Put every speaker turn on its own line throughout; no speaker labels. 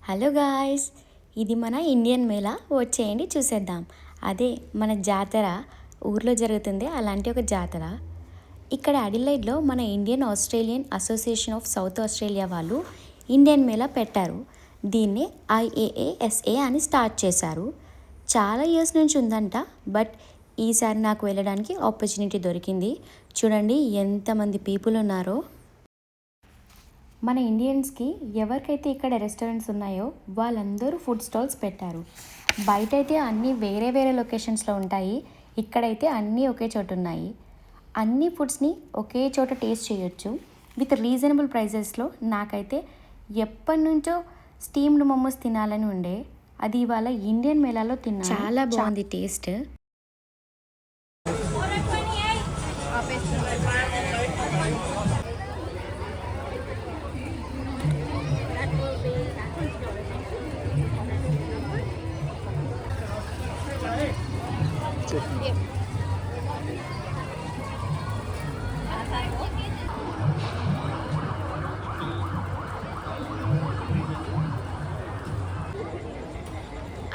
Hello guys, ఇది మన Indian Mela. వచ్చేయండి చూసేద్దాం. అదే మన జాతర ఊర్లో జరుగుతుంది, అలాంటి ఒక జాతర. ఇక్కడ అడిలైడ్లో మన Indian Australian association of south Australia వాళ్ళు ఇండియన్ మేళా పెట్టారు. దీన్ని IAASA అని స్టార్ట్ చేశారు. చాలా ఇయర్స్ నుంచి ఉందంట, బట్ ఈసారి నాకు వెళ్ళడానికి ఆపర్చునిటీ దొరికింది. చూడండి ఎంతమంది పీపుల్ ఉన్నారో. మన ఇండియన్స్కి ఎవరికైతే ఇక్కడ రెస్టారెంట్స్ ఉన్నాయో వాళ్ళందరూ ఫుడ్ స్టాల్స్ పెట్టారు. బయట అయితే అన్నీ వేరే వేరే లొకేషన్స్లో ఉంటాయి, ఇక్కడైతే అన్నీ ఒకే చోట ఉన్నాయి. అన్ని ఫుడ్స్ని ఒకే చోట టేస్ట్ చేయొచ్చు విత్ రీజనబుల్ ప్రైజెస్లో. నాకైతే ఎప్పటి నుంచో స్టీమ్డ్ మోమోస్ తినాలని ఉండే, అది ఇవాళ ఇండియన్ మేళాలో తిన్నా. చాలా బాగుంది టేస్ట్.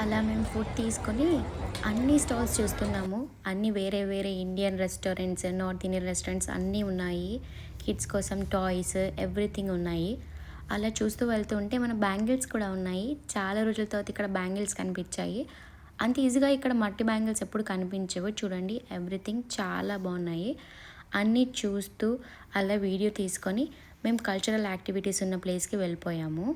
అలా మేము ఫుడ్ తీసుకొని అన్ని స్టాల్స్ చూస్తున్నాము. అన్నీ వేరే వేరే Indian restaurants, north Indian restaurants అన్నీ ఉన్నాయి. కిడ్స్ కోసం టాయ్స్, ఎవ్రీథింగ్ ఉన్నాయి. అలా చూస్తూ వెళ్తూ ఉంటే మన బ్యాంగిల్స్ కూడా ఉన్నాయి. చాలా రోజుల తర్వాత ఇక్కడ బ్యాంగిల్స్ కనిపించాయి. అంత ఈజీగా ఇక్కడ మట్టి బ్యాంగిల్స్ ఎప్పుడు కనిపించవు. చూడండి ఎవ్రీథింగ్ చాలా బాగున్నాయి. అన్నీ చూస్తూ అలా వీడియో తీసుకొని మేము కల్చరల్ యాక్టివిటీస్ ఉన్న ప్లేస్కి వెళ్ళిపోయాము.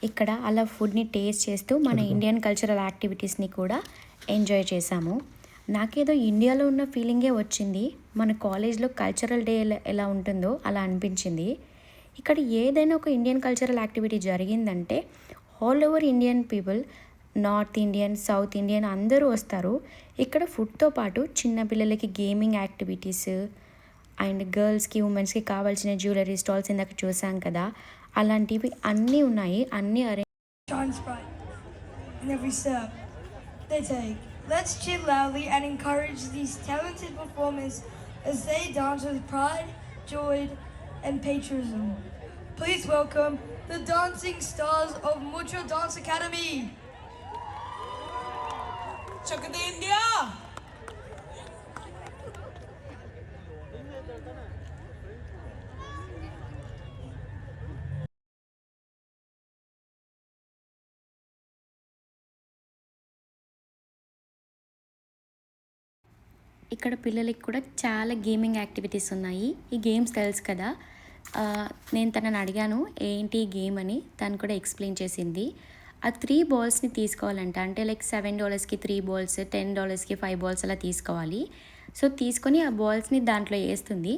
ఇక్కడ అలా ఫుడ్ని టేస్ట్ చేస్తూ మన ఇండియన్ కల్చరల్ యాక్టివిటీస్ని కూడా ఎంజాయ్ చేశాము. నాకేదో ఇండియాలో ఉన్న ఫీలింగే వచ్చింది. మన కాలేజ్లో కల్చరల్ డే ఎలా ఉంటుందో అలా అనిపించింది. ఇక్కడ ఏదైనా ఒక ఇండియన్ కల్చరల్ యాక్టివిటీ జరిగిందంటే all over Indian people, north Indian, south Indian అందరూ వస్తారు. ఇక్కడ ఫుడ్తో పాటు చిన్నపిల్లలకి గేమింగ్ యాక్టివిటీస్ అండ్ గర్ల్స్కి, ఉమెన్స్కి కావాల్సిన జ్యువెలరీ స్టాల్స్ ఇందాక చూసాం కదా, అలాంటివి అన్నీ ఉన్నాయి. అన్నీ
Let's cheer loudly and encourage these talented performers as they dance with pride, joy, and patriotism. Please welcome the dancing stars of Mucho Dance Academy.
Chakde India!
ఇక్కడ పిల్లలకి కూడా చాలా గేమింగ్ యాక్టివిటీస్ ఉన్నాయి. ఈ గేమ్స్ తెలుసు కదా, నేను తనని అడిగాను ఏంటి గేమ్ అని, తను కూడా ఎక్స్ప్లెయిన్ చేసింది. ఆ 3 బాల్స్ని తీసుకోవాలంట. అంటే లైక్ $7కి 3 బాల్స్, $10కి 5 బాల్స్ అలా తీసుకోవాలి. సో తీసుకొని ఆ బాల్స్ని దాంట్లో వేస్తుంది.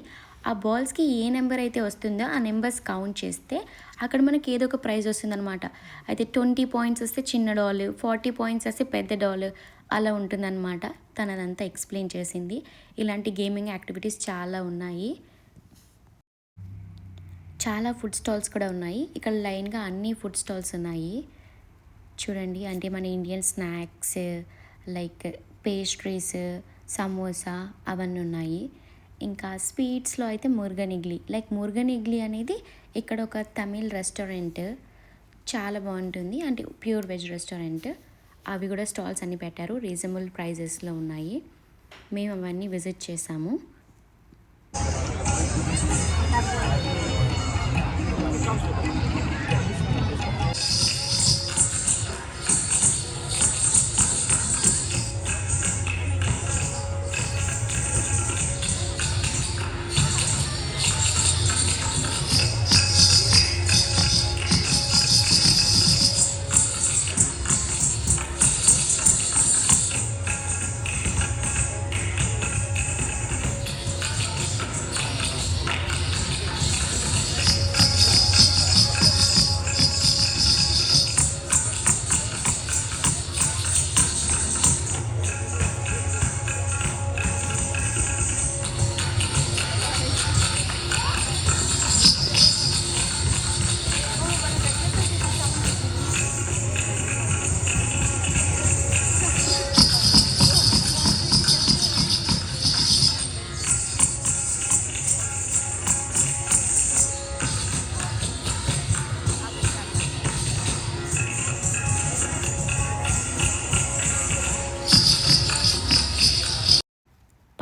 ఆ బాల్స్కి ఏ నెంబర్ అయితే వస్తుందో ఆ నెంబర్స్ కౌంట్ చేస్తే అక్కడ మనకి ఏదో ఒక ప్రైజ్ వస్తుందన్నమాట. అయితే 20 పాయింట్స్ వస్తే చిన్న డాల్, 40 పాయింట్స్ వస్తే పెద్ద డాల్, అలా ఉంటుందన్నమాట. తనదంతా ఎక్స్ప్లెయిన్ చేసింది. ఇలాంటి గేమింగ్ యాక్టివిటీస్ చాలా ఉన్నాయి. చాలా ఫుడ్ స్టాల్స్ కూడా ఉన్నాయి. ఇక్కడ లైన్గా అన్ని ఫుడ్ స్టాల్స్ ఉన్నాయి చూడండి. అంటే మన Indian snacks like pastries, samosa అవన్నీ ఉన్నాయి. ఇంకా స్వీట్స్లో అయితే మురుగన్ ఇడ్లీ. లైక్ మురుగన్ ఇడ్లీ అనేది ఇక్కడ ఒక తమిళ్ రెస్టారెంట్, చాలా బాగుంటుంది. అంటే ప్యూర్ వెజ్ రెస్టారెంట్. అవి కూడా స్టాల్స్ అన్నీ పెట్టారు, రీజనబుల్ ప్రైజెస్లో ఉన్నాయి. మేము అవన్నీ విజిట్ చేసాము.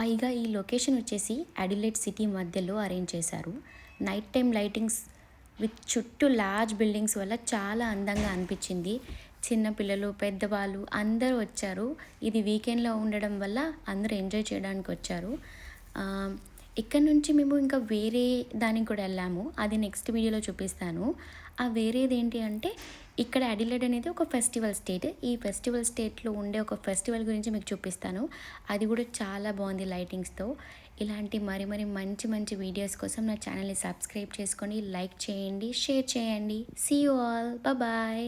పైగా ఈ లొకేషన్ వచ్చేసి అడిలైడ్ సిటీ మధ్యలో అరేంజ్ చేశారు. నైట్ టైం లైటింగ్స్ విత్ చుట్టూ లార్జ్ బిల్డింగ్స్ వల్ల చాలా అందంగా అనిపించింది. చిన్నపిల్లలు పెద్దవాళ్ళు అందరూ వచ్చారు. ఇది వీకెండ్లో ఉండడం వల్ల అందరూ ఎంజాయ్ చేయడానికి వచ్చారు. ఇక్కడ నుంచి మేము ఇంకా వేరే దానికి కూడా వెళ్ళాము. అది నెక్స్ట్ వీడియోలో చూపిస్తాను. ఆ వేరేది ఏంటి అంటే ఇక్కడ అడిలైడ్ అనేది ఒక ఫెస్టివల్ స్టేట్. ఈ ఫెస్టివల్ స్టేట్లో ఉండే ఒక ఫెస్టివల్ గురించి మీకు చూపిస్తాను. అది కూడా చాలా బాగుంది లైటింగ్స్తో. ఇలాంటి మరి మంచి మంచి వీడియోస్ కోసం నా ఛానల్ని సబ్స్క్రైబ్ చేసుకోండి, లైక్ చేయండి, షేర్ చేయండి. See you all, bye.